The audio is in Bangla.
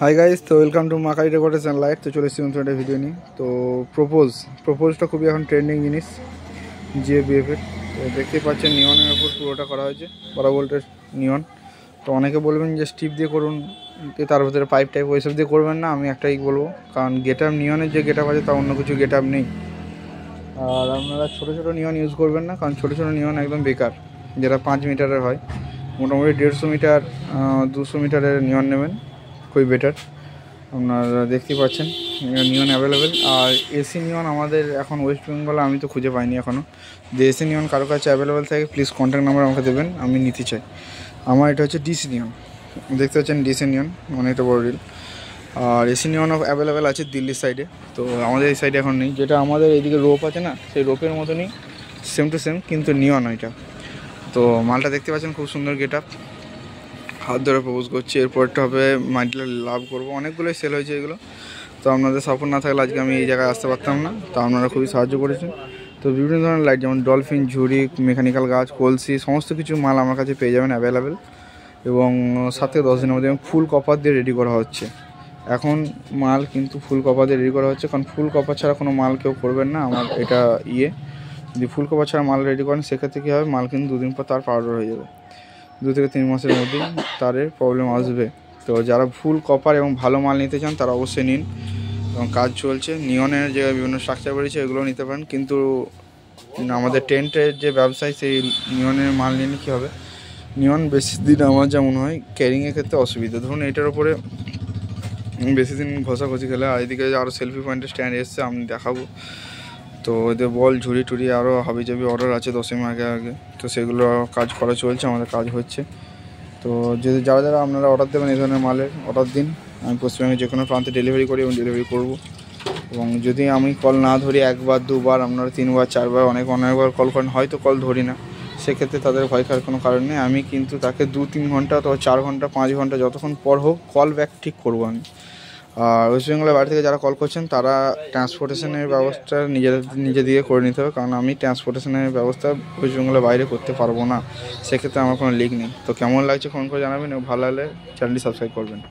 হাই গাইস, তো ওয়েলকাম টু মাকাই রেকর্ডস অ্যান্ড লাইট। তো চলে এসেছি নতুন একটা ভিডিও নিয়ে। তো প্রপোজটা খুবই এখন ট্রেন্ডিং জিনিস জিএবিএফের। তো দেখতেই পাচ্ছেন নিয়নের উপর পুরোটা করা হয়েছে, 12 ভোল্টের নিয়ন। তো অনেকে বলবেন যে স্টিপ দিয়ে করুন, তার ভিতরে পাইপ টাইপ ওইসব দিয়ে করবেন না। আমি একটাই বলবো, কারণ গেট আপ নিয়নের যে গেট আপ আছে তা অন্য কিছু গেট আপ নেই। আর আপনারা ছোটো ছোটো নিয়ন ইউজ করবেন না, কারণ ছোটো ছোটো নিয়ন একদম বেকার। যেটা 5 মিটারের হয়, মোটামুটি 150 মিটার 200 মিটারের নিয়ন নেবেন, খুবই বেটার। আপনারা দেখতেই পাচ্ছেন নিয়ন অ্যাভেলেবেল। আর এসি নিয়ন আমাদের এখন ওয়েস্ট বেঙ্গলে আমি তো খুঁজে পাইনি এখনও। যে এসি নিয়ন কারো কাছে অ্যাভেলেবেল থাকে প্লিজ কন্ট্যাক্ট নাম্বার আমাকে দেবেন, আমি নিতে চাই। আমার এটা হচ্ছে ডিসি নিয়ন, দেখতে পাচ্ছেন ডিসি নিয়ন, অনেকটা বড় রিল। আর এসি নিয়ন অ্যাভেলেবেল আছে দিল্লির সাইডে, তো আমাদের এই সাইডে এখন নেই। যেটা আমাদের এইদিকে রোপ আছে না, সেই রোপের মতনই সেম টু সেম, কিন্তু নিয়ন ওইটা। তো মালটা দেখতে পাচ্ছেন, খুব সুন্দর গেট আপ। হাত ধরে প্রপোজ করছি, এরপরটা হবে মাইন্ডলে লাভ করবো। অনেকগুলোই সেল হয়েছে এগুলো। তো আপনাদের সাপোর্ট না থাকলে আজকে আমি এই জায়গায় আসতে পারতাম না। তো আপনারা খুবই সাহায্য করেছেন। তো বিভিন্ন ধরনের লাইট, যেমন ডলফিন, ঝুড়ি, মেকানিক্যাল গাছ, কলসি, সমস্ত কিছু মাল আমার কাছে পেয়ে যাবেন অ্যাভেলেবেল। এবং 7 থেকে 10 দিনের মধ্যে ফুল কপার দিয়ে রেডি করা হচ্ছে। এখন মাল কিন্তু ফুল কপার দিয়ে রেডি করা হচ্ছে, কারণ ফুল কপার ছাড়া কোনো মাল কেউ করবেন না। আমার এটা যদি ফুল কপার ছাড়া মাল রেডি করেন, সেক্ষেত্রে কী হবে, মাল কিন্তু 2 দিন পর তার পাউডার হয়ে যাবে। 2 থেকে 3 মাসের মধ্যেই তারের প্রবলেম আসবে। তো যারা ফুল কপার এবং ভালো মাল নিতে চান তারা অবশ্যই নিন, এবং কাজ চলছে। নিয়নের যে বিভিন্ন স্ট্রাকচার বেরিয়েছে এগুলো নিতে পারেন, কিন্তু আমাদের টেন্টের যে ব্যবসায়, সেই নিয়নের মাল নিলে কী হবে, নিয়ন বেশি দিন আমার যেমন হয় ক্যারিংয়ের ক্ষেত্রে অসুবিধা। ধরুন এটার ওপরে বেশি দিন ঘষাঘষি খেলে। আর এদিকে আরও সেলফি পয়েন্টের স্ট্যান্ড এসছে, আমি দেখাবো। তো এদের বল, ঝুড়ি টুড়ি আরও হাবিজাবি অর্ডার আছে 10 মাস আগে। তো সেগুলো কাজ করা চলছে, আমাদের কাজ হচ্ছে। তো যদি যারা আপনারা অর্ডার দেবেন, এই ধরনের মালের অর্ডার দিন। আমি পশ্চিমবঙ্গের যে কোনো প্রান্তে ডেলিভারি করি এবং ডেলিভারি করব। এবং যদি আমি কল না ধরি, 1 বার 2 বার, আপনারা 3 বার 4 বার অনেকবার কল করেন, হয়তো কল ধরি না, সেক্ষেত্রে তাদের ভয় খাওয়ার কোনো কারণ নেই। আমি কিন্তু তাকে 2-3 ঘন্টা অথবা 4 ঘন্টা 5 ঘন্টা যতক্ষণ পর হোক কল ব্যাক ঠিক করবো আমি। আর ওয়েস্ট বেঙ্গলের বাড়ি থেকে যারা কল করছেন তারা ট্রান্সপোর্টেশনের ব্যবস্থা নিজে দিয়ে করে নিতে হবে, কারণ আমি ট্রান্সপোর্টেশনের ব্যবস্থা ওয়েস্ট বেঙ্গলের বাইরে করতে পারবো না। সেক্ষেত্রে আমার কোনো লিঙ্ক নেই। তো কেমন লাগছে ফোন করে জানাবেন, এবং ভালো লাগলে চ্যানেলটি সাবস্ক্রাইব করবেন।